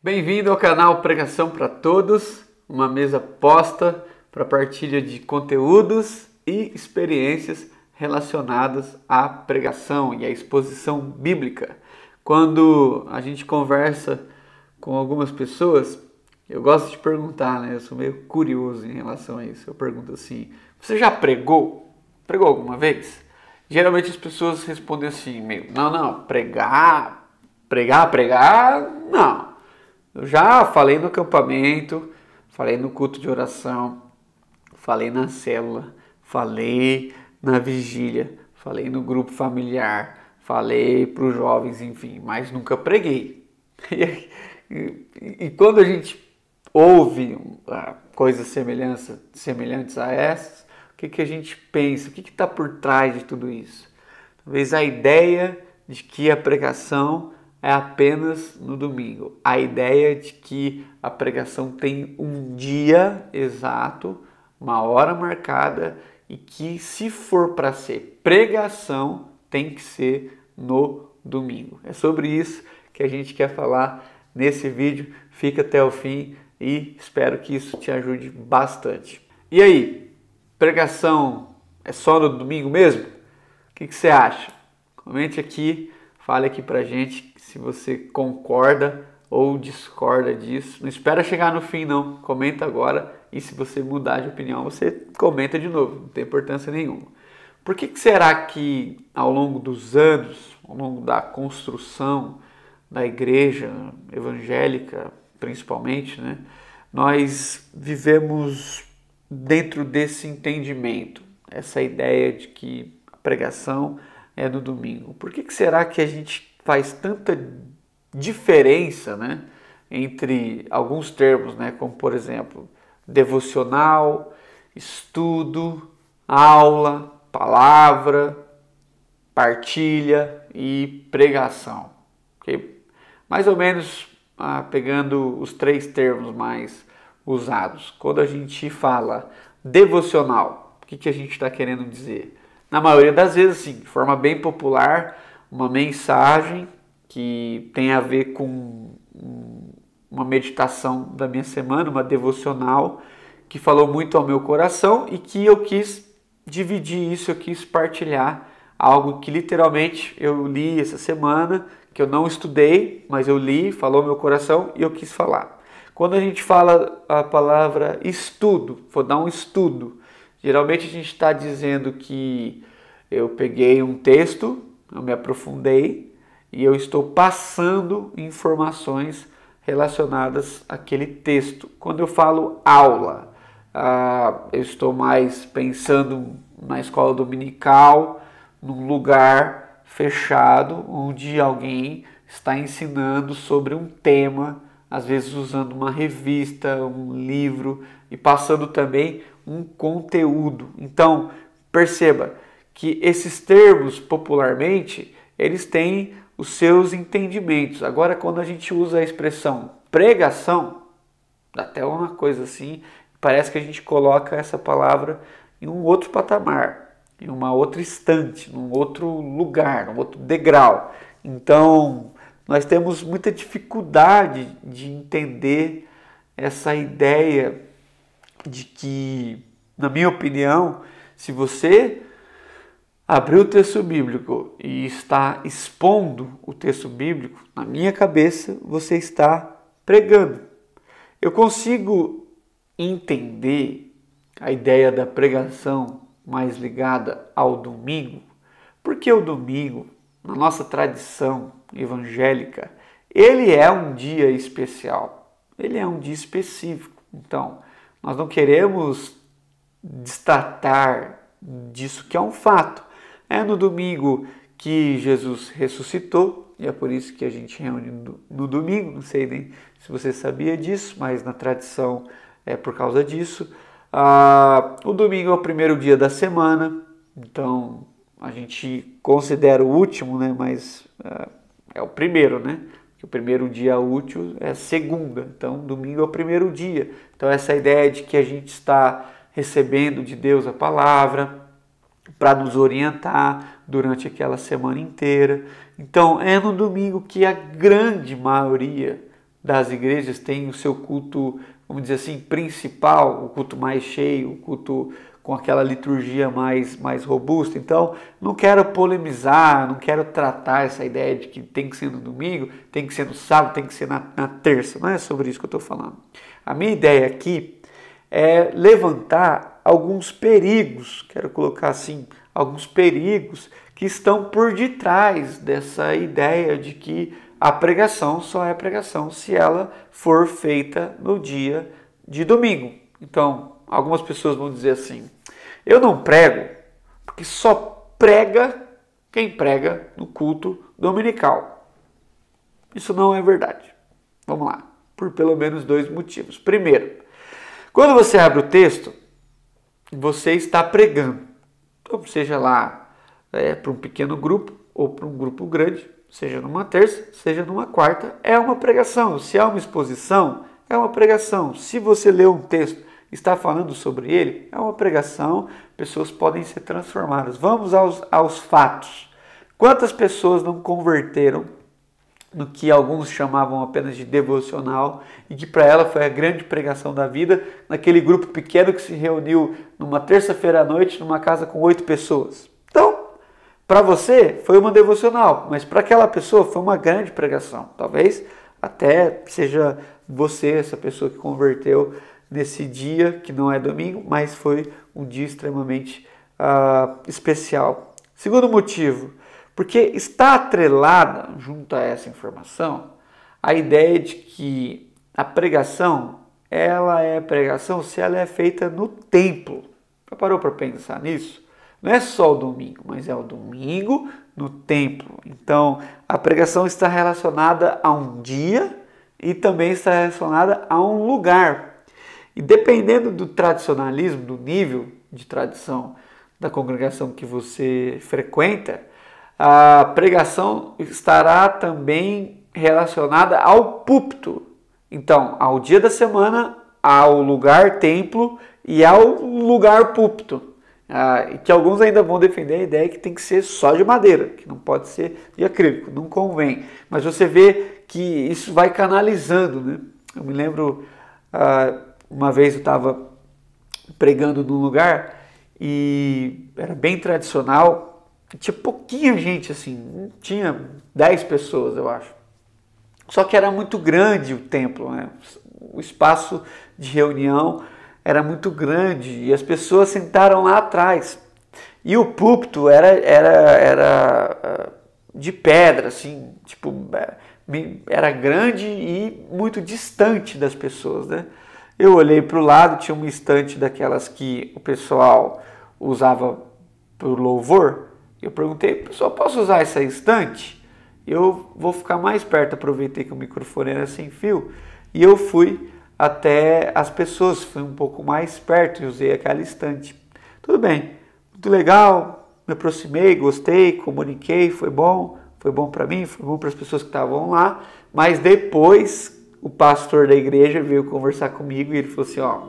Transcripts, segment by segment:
Bem-vindo ao canal Pregação para Todos, uma mesa posta para partilha de conteúdos e experiências relacionadas à pregação e à exposição bíblica. Quando a gente conversa com algumas pessoas, eu gosto de perguntar, né? Eu sou meio curioso em relação a isso. Eu pergunto assim: você já pregou? Pregou alguma vez? Geralmente as pessoas respondem assim, meio, não, pregar, não. Eu já falei no acampamento, falei no culto de oração, falei na célula, falei na vigília, falei no grupo familiar, falei para os jovens, enfim, mas nunca preguei. E quando a gente ouve coisas semelhantes a essas, o que a gente pensa? O que está por trás de tudo isso? Talvez a ideia de que a pregação é apenas no domingo. A ideia de que a pregação tem um dia exato, uma hora marcada e que se for para ser pregação, tem que ser no domingo. É sobre isso que a gente quer falar nesse vídeo. Fica até o fim e espero que isso te ajude bastante. E aí, pregação é só no domingo mesmo? O que você acha? Comente aqui, fale aqui pra gente se você concorda ou discorda disso. Não espera chegar no fim não, comenta agora e se você mudar de opinião você comenta de novo, não tem importância nenhuma. Por que será que ao longo dos anos, ao longo da construção da igreja evangélica principalmente, né, nós vivemos dentro desse entendimento, essa ideia de que a pregação é no domingo? Por que será que a gente faz tanta diferença, né, entre alguns termos, né, como por exemplo, devocional, estudo, aula, palavra, partilha e pregação? Okay? Mais ou menos pegando os três termos mais usados. Quando a gente fala devocional, o que a gente está querendo dizer? Na maioria das vezes, sim, de forma bem popular, uma mensagem que tem a ver com uma meditação da minha semana, uma devocional que falou muito ao meu coração e que eu quis dividir isso, eu quis partilhar algo que literalmente eu li essa semana, que eu não estudei, mas eu li, falou ao meu coração e eu quis falar. Quando a gente fala a palavra estudo, vou dar um estudo, geralmente a gente está dizendo que eu peguei um texto, eu me aprofundei e eu estou passando informações relacionadas àquele texto. Quando eu falo aula, eu estou mais pensando na escola dominical, num lugar fechado, onde alguém está ensinando sobre um tema, às vezes usando uma revista, um livro e passando também um conteúdo. Então, perceba que esses termos, popularmente, eles têm os seus entendimentos. Agora, quando a gente usa a expressão pregação, dá até uma coisa assim, parece que a gente coloca essa palavra em um outro patamar, em uma outra estante, num outro lugar, num outro degrau. Então, nós temos muita dificuldade de entender essa ideia de que, na minha opinião, se você abrir o texto bíblico e está expondo o texto bíblico, na minha cabeça, você está pregando. Eu consigo entender a ideia da pregação mais ligada ao domingo, porque o domingo, na nossa tradição evangélica, ele é um dia especial, ele é um dia específico. Então, nós não queremos destratar disso que é um fato. É no domingo que Jesus ressuscitou, e é por isso que a gente reúne no domingo, não sei nem se você sabia disso, mas na tradição é por causa disso. O domingo é o primeiro dia da semana, então a gente considera o último, né? Mas é o primeiro, né? Porque o primeiro dia útil é segunda, então domingo é o primeiro dia. Então essa ideia de que a gente está recebendo de Deus a palavra para nos orientar durante aquela semana inteira. Então é no domingo que a grande maioria das igrejas têm o seu culto, vamos dizer assim, principal, o culto mais cheio, o culto com aquela liturgia mais robusta. Então, não quero polemizar, não quero tratar essa ideia de que tem que ser no domingo, tem que ser no sábado, tem que ser na terça. Não é sobre isso que eu estou falando. A minha ideia aqui é levantar alguns perigos, quero colocar assim, alguns perigos que estão por detrás dessa ideia de que a pregação só é pregação se ela for feita no dia de domingo. Então, algumas pessoas vão dizer assim: eu não prego porque só prega quem prega no culto dominical. Isso não é verdade. Vamos lá, por pelo menos 2 motivos. Primeiro, quando você abre o texto, você está pregando. Então, seja lá para um pequeno grupo ou para um grupo grande, seja numa terça, seja numa quarta, é uma pregação. Se há uma exposição, é uma pregação. Se você lê um texto, está falando sobre ele, é uma pregação, pessoas podem ser transformadas. Vamos aos fatos. Quantas pessoas não converteram no que alguns chamavam apenas de devocional e que para ela foi a grande pregação da vida, naquele grupo pequeno que se reuniu numa terça-feira à noite numa casa com 8 pessoas? Então, para você foi uma devocional, mas para aquela pessoa foi uma grande pregação. Talvez até seja você essa pessoa que converteu nesse dia, que não é domingo, mas foi um dia extremamente especial. Segundo motivo, porque está atrelada, junto a essa informação, a ideia de que a pregação, ela é pregação se ela é feita no templo. Já parou para pensar nisso? Não é só o domingo, mas é o domingo no templo. Então, a pregação está relacionada a um dia e também está relacionada a um lugar. E dependendo do tradicionalismo, do nível de tradição da congregação que você frequenta, a pregação estará também relacionada ao púlpito. Então, ao dia da semana, ao lugar templo e ao lugar púlpito. E que alguns ainda vão defender a ideia que tem que ser só de madeira, que não pode ser de acrílico, não convém. Mas você vê que isso vai canalizando, né? Eu me lembro, uma vez eu estava pregando num lugar e era bem tradicional, tinha pouquinha gente assim, tinha 10 pessoas eu acho. Só que era muito grande o templo, né? O espaço de reunião era muito grande e as pessoas sentaram lá atrás. E o púlpito era de pedra, assim, tipo, era grande e muito distante das pessoas, né? Eu olhei para o lado, tinha uma estante daquelas que o pessoal usava para o louvor. Eu perguntei, pessoal, posso usar essa estante? Eu vou ficar mais perto, aproveitei que o microfone era sem fio, e eu fui até as pessoas, fui um pouco mais perto e usei aquela estante. Tudo bem, muito legal, me aproximei, gostei, comuniquei, foi bom para mim, foi bom para as pessoas que estavam lá, mas depois o pastor da igreja veio conversar comigo e ele falou assim, ó,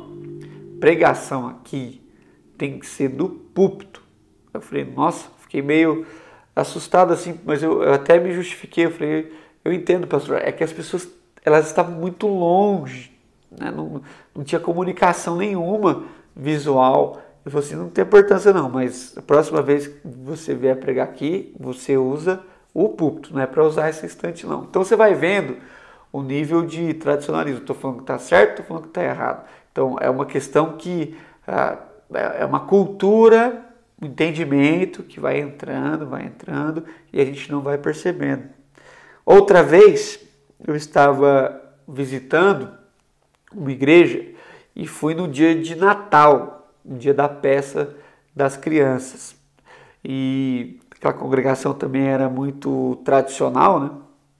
pregação aqui tem que ser do púlpito. Eu falei, nossa, fiquei meio assustado assim, mas eu até me justifiquei, eu falei, eu entendo, pastor, é que as pessoas, elas estavam muito longe, né? Não tinha comunicação nenhuma visual. Eu falei assim, não tem importância não, mas a próxima vez que você vier pregar aqui, você usa o púlpito, não é para usar essa estante não. Então você vai vendo o nível de tradicionalismo, estou falando que está certo, estou falando que está errado. Então é uma questão que é uma cultura, um entendimento que vai entrando e a gente não vai percebendo. Outra vez eu estava visitando uma igreja e fui no dia de Natal, no dia da peça das crianças. E aquela congregação também era muito tradicional, né?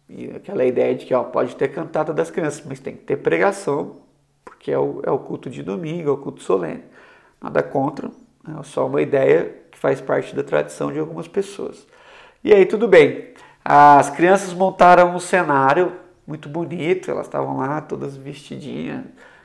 E aquela ideia de que pode ter cantata das crianças, mas tem que ter pregação, porque é o culto de domingo, é o culto solene. Nada contra, é só uma ideia que faz parte da tradição de algumas pessoas. E aí tudo bem, as crianças montaram um cenário muito bonito, elas estavam lá todas vestidinhas,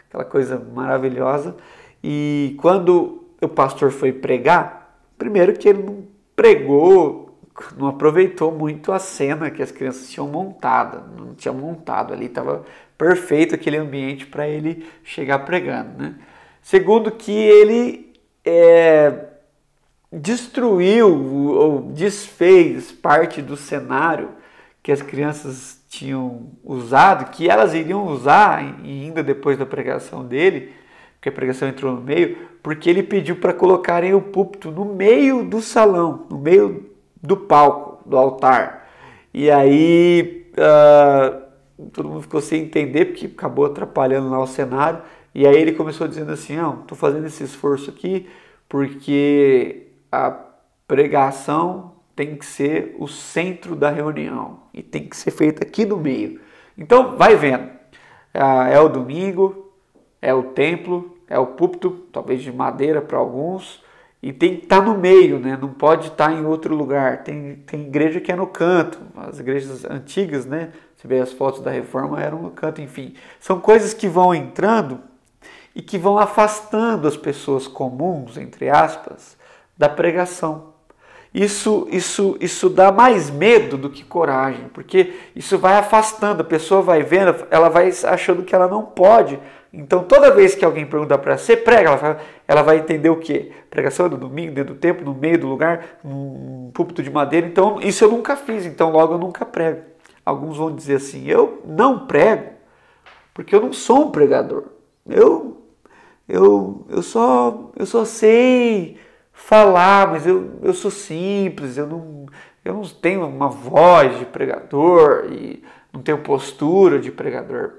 aquela coisa maravilhosa. E quando o pastor foi pregar, primeiro que ele não pregou não aproveitou muito a cena que as crianças tinham montado, não tinham montado ali, estava perfeito aquele ambiente para ele chegar pregando, né? Segundo, que ele destruiu ou desfez parte do cenário que as crianças tinham usado, que elas iriam usar ainda depois da pregação dele, porque a pregação entrou no meio, porque ele pediu para colocarem o púlpito no meio do salão, no meio do palco, do altar. E aí todo mundo ficou sem entender, porque acabou atrapalhando lá o cenário. E aí ele começou dizendo assim, não, estou fazendo esse esforço aqui porque a pregação tem que ser o centro da reunião e tem que ser feita aqui no meio. Então vai vendo, é o domingo, é o templo, é o púlpito, talvez de madeira para alguns, e tem que estar no meio, né? Não pode estar em outro lugar. Tem igreja que é no canto, as igrejas antigas, né? Você vê as fotos da reforma, eram no canto, enfim. São coisas que vão entrando e que vão afastando as pessoas comuns, entre aspas, da pregação. Isso dá mais medo do que coragem, porque isso vai afastando, a pessoa vai vendo, ela vai achando que ela não pode. Então toda vez que alguém pergunta para você, prega, ela vai entender o quê? Pregação é do domingo, dentro do templo, no meio do lugar, num púlpito de madeira. Então isso eu nunca fiz, então logo eu nunca prego. Alguns vão dizer assim, eu não prego, porque eu não sou um pregador. Eu só sei falar, mas eu sou simples, eu não tenho uma voz de pregador e não tenho postura de pregador.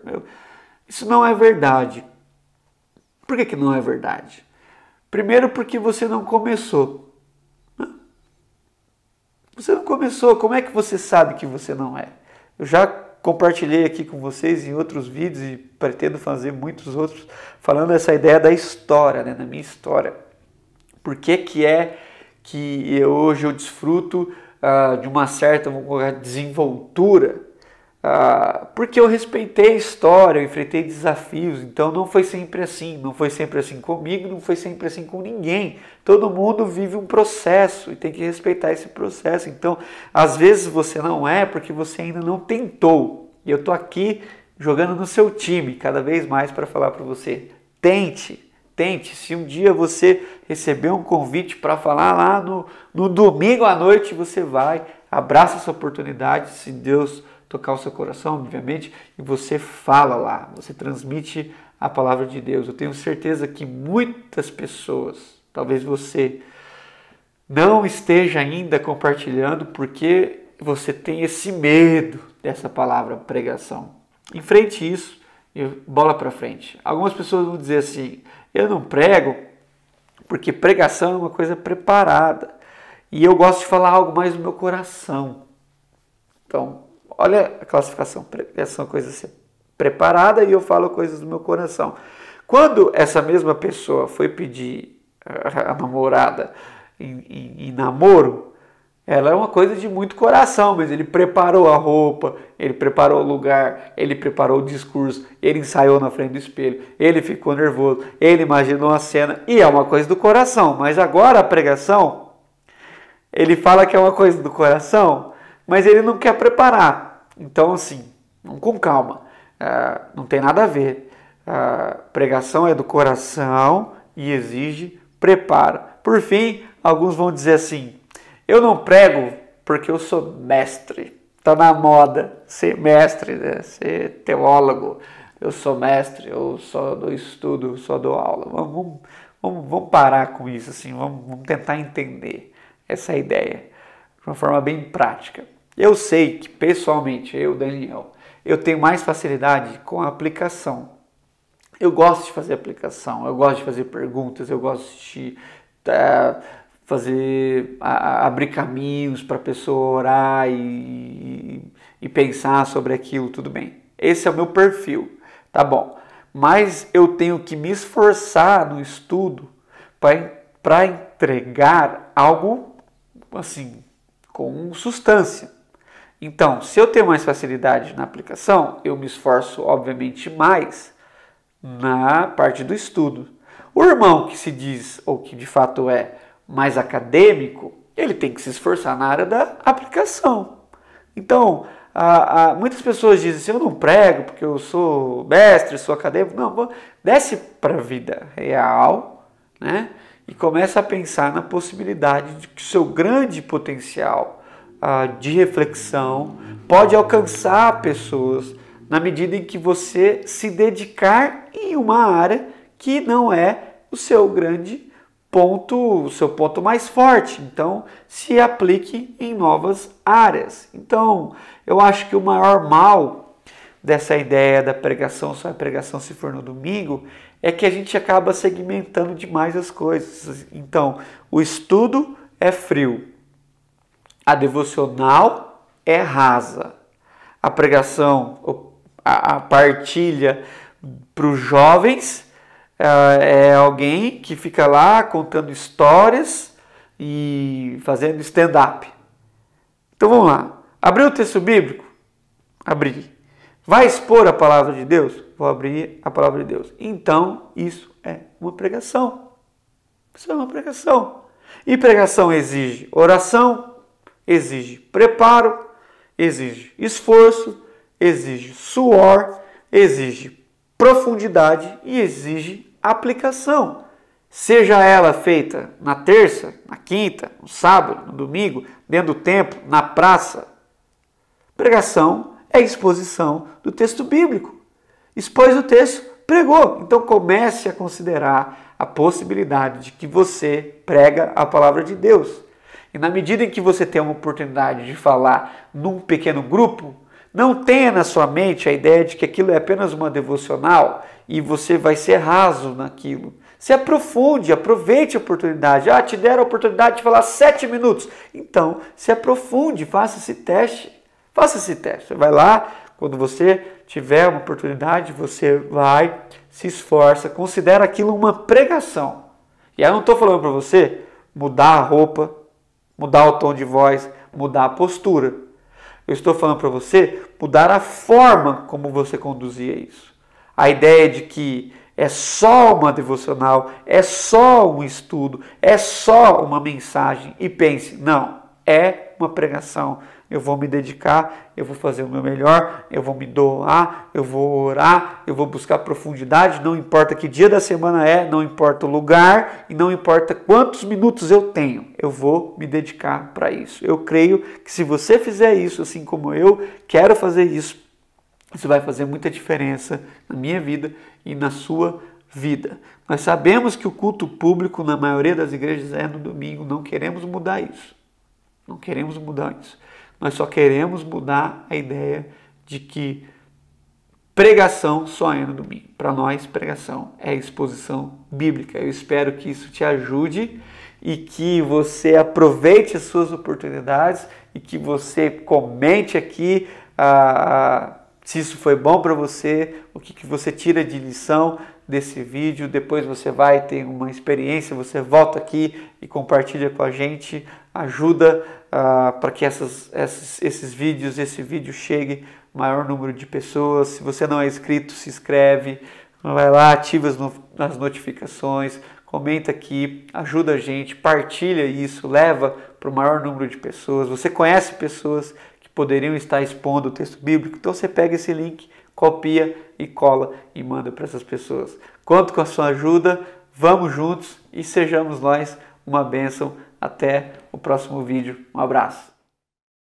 Isso não é verdade. Por que não é verdade? Primeiro porque você não começou. Você não começou, como é que você sabe que você não é? Eu já compartilhei aqui com vocês em outros vídeos e pretendo fazer muitos outros, falando essa ideia da história, né, da minha história. Por que que hoje eu desfruto de uma certa, vamos colocar, desenvoltura? Porque eu respeitei a história, eu enfrentei desafios, então não foi sempre assim, não foi sempre assim comigo, não foi sempre assim com ninguém. Todo mundo vive um processo e tem que respeitar esse processo. Então, às vezes você não é porque você ainda não tentou. E eu estou aqui jogando no seu time cada vez mais para falar para você, tente. Se um dia você receber um convite para falar lá no domingo à noite, você vai, abraça essa oportunidade, se Deus tocar o seu coração, obviamente, e você fala lá, você transmite a palavra de Deus. Eu tenho certeza que muitas pessoas, talvez você, não esteja ainda compartilhando porque você tem esse medo dessa palavra pregação. Enfrente isso e bola para frente. Algumas pessoas vão dizer assim, eu não prego porque pregação é uma coisa preparada e eu gosto de falar algo mais do meu coração. Então, olha a classificação, pregação é coisa ser preparada e eu falo coisas do meu coração. Quando essa mesma pessoa foi pedir a namorada em namoro, ela é uma coisa de muito coração, mas ele preparou a roupa, ele preparou o lugar, ele preparou o discurso, ele ensaiou na frente do espelho, ele ficou nervoso, ele imaginou a cena, e é uma coisa do coração. Mas agora a pregação, ele fala que é uma coisa do coração, mas ele não quer preparar. Então assim, vamos com calma, não tem nada a ver. A pregação é do coração e exige preparo. Por fim, alguns vão dizer assim, eu não prego porque eu sou mestre. Está na moda ser mestre, né? Ser teólogo. Eu sou mestre, eu só dou estudo, eu só dou aula. Vamos parar com isso, assim. Vamos tentar entender essa ideia de uma forma bem prática. Eu sei que, pessoalmente, eu, Daniel, eu tenho mais facilidade com a aplicação. Eu gosto de fazer aplicação, eu gosto de fazer perguntas, eu gosto de abrir caminhos para a pessoa orar e pensar sobre aquilo, tudo bem. Esse é o meu perfil, tá bom. Mas eu tenho que me esforçar no estudo para entregar algo assim, com substância. Então, se eu tenho mais facilidade na aplicação, eu me esforço, obviamente, mais na parte do estudo. O irmão que se diz, ou que de fato é mais acadêmico, ele tem que se esforçar na área da aplicação. Então, muitas pessoas dizem assim, eu não prego porque eu sou mestre, sou acadêmico. Não, desce para a vida real, né? E começa a pensar na possibilidade de que o seu grande potencial de reflexão pode alcançar pessoas na medida em que você se dedicar em uma área que não é o seu grande ponto, o seu ponto mais forte. Então, se aplique em novas áreas. Então, eu acho que o maior mal dessa ideia da pregação, só a pregação se for no domingo, é que a gente acaba segmentando demais as coisas. Então, o estudo é frio, a devocional é rasa, a pregação, a partilha para os jovens é alguém que fica lá contando histórias e fazendo stand-up. Então vamos lá. Abriu o texto bíblico? Abri. Vai expor a palavra de Deus? Vou abrir a palavra de Deus. Então isso é uma pregação. Isso é uma pregação. E pregação exige oração, exige preparo, exige esforço, exige suor, exige profundidade e exige aplicação. Seja ela feita na terça, na quinta, no sábado, no domingo, dentro do templo, na praça. Pregação é exposição do texto bíblico. Expôs o texto, pregou. Então comece a considerar a possibilidade de que você prega a palavra de Deus. E na medida em que você tem uma oportunidade de falar num pequeno grupo, não tenha na sua mente a ideia de que aquilo é apenas uma devocional e você vai ser raso naquilo. Se aprofunde, aproveite a oportunidade. Te deram a oportunidade de falar 7 minutos. Então, se aprofunde, faça esse teste. Faça esse teste. Você vai lá, quando você tiver uma oportunidade, você vai, se esforça, considera aquilo uma pregação. E aí eu não estou falando para você mudar a roupa, mudar o tom de voz, mudar a postura. Eu estou falando para você mudar a forma como você conduzia isso. A ideia de que é só uma devocional, é só um estudo, é só uma mensagem. E pense, não, é uma pregação. Eu vou me dedicar, eu vou fazer o meu melhor, eu vou me doar, eu vou orar, eu vou buscar profundidade, não importa que dia da semana é, não importa o lugar e não importa quantos minutos eu tenho, eu vou me dedicar para isso. Eu creio que se você fizer isso, assim como eu quero fazer isso, isso vai fazer muita diferença na minha vida e na sua vida. Nós sabemos que o culto público na maioria das igrejas é no domingo, não queremos mudar isso. Não queremos mudar isso. Nós só queremos mudar a ideia de que pregação só é no domingo. Para nós, pregação é exposição bíblica. Eu espero que isso te ajude e que você aproveite as suas oportunidades e que você comente aqui se isso foi bom para você, o que você tira de lição desse vídeo. Depois você vai ter uma experiência, você volta aqui e compartilha com a gente, ajuda para que esses vídeos, esse vídeo chegue ao maior número de pessoas. Se você não é inscrito, se inscreve, vai lá, ativa as notificações, comenta aqui, ajuda a gente, partilha isso, leva para o maior número de pessoas. Você conhece pessoas que poderiam estar expondo o texto bíblico, então você pega esse link, copia e cola e manda para essas pessoas. Conto com a sua ajuda, vamos juntos e sejamos nós uma bênção. Até o próximo vídeo. Um abraço.